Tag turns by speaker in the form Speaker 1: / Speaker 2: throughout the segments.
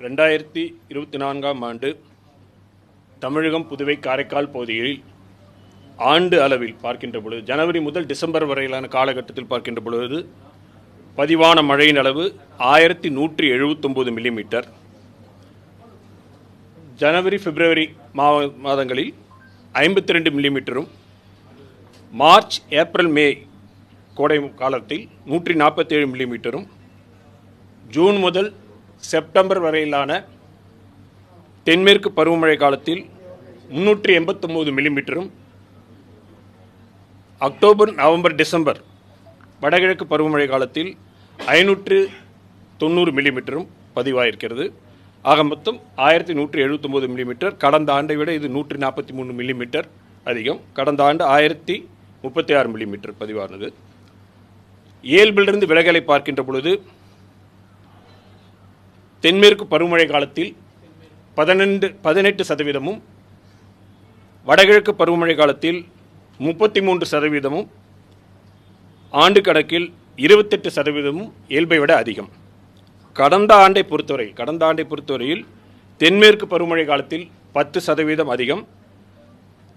Speaker 1: 2024ஆம் ஆண்டு தமிழகம், புதுவை, காரைக்கால் பகுதிகளில் ஆண்டு அளவில் பார்க்கின்ற பொழுது ஜனவரி முதல் டிசம்பர் வரையிலான காலகட்டத்தில் பார்க்கின்ற பொழுது பதிவான மழையின் அளவு 1179 மில்லிமீட்டர். ஜனவரி, பிப்ரவரி மாதங்களில் 52 மில்லிமீட்டரும், மார்ச், ஏப்ரல், மே கோடை காலத்தில் 147 மில்லிமீட்டரும், ஜூன் முதல் செப்டம்பர் வரையிலான தென்மேற்கு பருவமழை காலத்தில் 389 மில்லிமீட்டரும், அக்டோபர், நவம்பர், டிசம்பர் வடகிழக்கு பருவமழை காலத்தில் 590 மில்லிமீட்டரும் பதிவாயிருக்கிறது. ஆக மொத்தம் 1179 மில்லிமீட்டர். கடந்த ஆண்டை விட இது 143 மில்லிமீட்டர் அதிகம். கடந்த ஆண்டு 1036 மில்லிமீட்டர் பதிவானது. இயல்பிலிருந்து விலகலை பார்க்கின்ற பொழுது தென்மேற்கு பருவமழை காலத்தில் 18%, வடகிழக்கு பருவமழை காலத்தில் 33%, ஆண்டு கணக்கில் 28% இயல்பை விட அதிகம். கடந்த ஆண்டை பொறுத்தவரையில் தென்மேற்கு பருவமழை காலத்தில் 10% அதிகம்,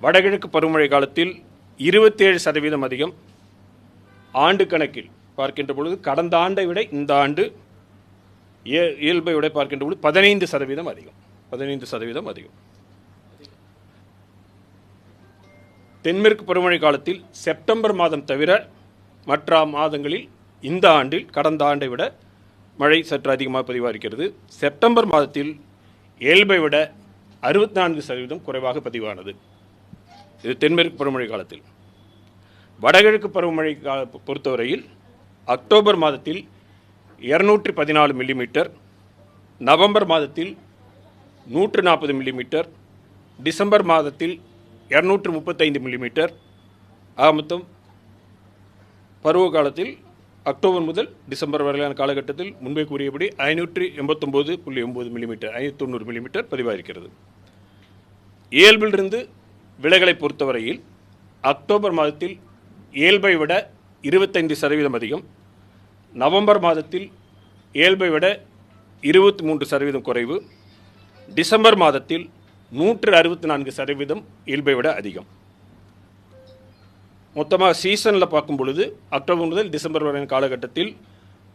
Speaker 1: வடகிழக்கு பருவமழை காலத்தில் 27% அதிகம். ஆண்டு கணக்கில் பார்க்கின்ற பொழுது கடந்த ஆண்டை விட இந்த ஆண்டு இயல்பை விட பார்க்கின்ற பொழுது 15% அதிகம். 15% அதிகம். தென்மேற்கு பருவமழை காலத்தில் செப்டம்பர் மாதம் தவிர மற்ற மாதங்களில் இந்த ஆண்டில் கடந்த ஆண்டை விட மழை சற்று அதிகமாக பதிவாகிறது. செப்டம்பர் மாதத்தில் இயல்பை விட 64% குறைவாக பதிவானது. இது தென்மேற்கு பருவமழை காலத்தில். வடகிழக்கு பருவமழை பொறுத்தவரையில் அக்டோபர் மாதத்தில் 214 மில்லிமீட்டர், நவம்பர் மாதத்தில் 140 மில்லிமீட்டர், டிசம்பர் மாதத்தில் 235 மில்லிமீட்டர். ஆக மொத்தம் பருவ காலத்தில் அக்டோபர் முதல் டிசம்பர் வரையிலான காலகட்டத்தில் முன்பே கூறியபடி 589.9 மில்லிமீட்டர், 590 மில்லிமீட்டர் பதிவாயிருக்கிறது. இயல்பிலிருந்து விலகலை பொறுத்தவரையில் அக்டோபர் மாதத்தில் இயல்பை விட 25% அதிகம், நவம்பர் மாதத்தில் இயல்பை விட 23% குறைவு, டிசம்பர் மாதத்தில் 164% இயல்பை விட அதிகம். மொத்தமாக சீசனில் பார்க்கும் பொழுது அக்டோபர் முதல் டிசம்பர் வரையான காலகட்டத்தில்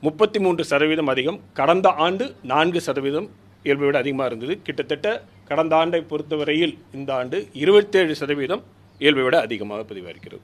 Speaker 1: 33% அதிகம். கடந்த ஆண்டு 4% இயல்பை விட அதிகமாக இருந்தது. கிட்டத்தட்ட கடந்த ஆண்டை பொறுத்தவரையில் இந்த ஆண்டு 27% இயல்பை விட அதிகமாக பதிவாகிறது.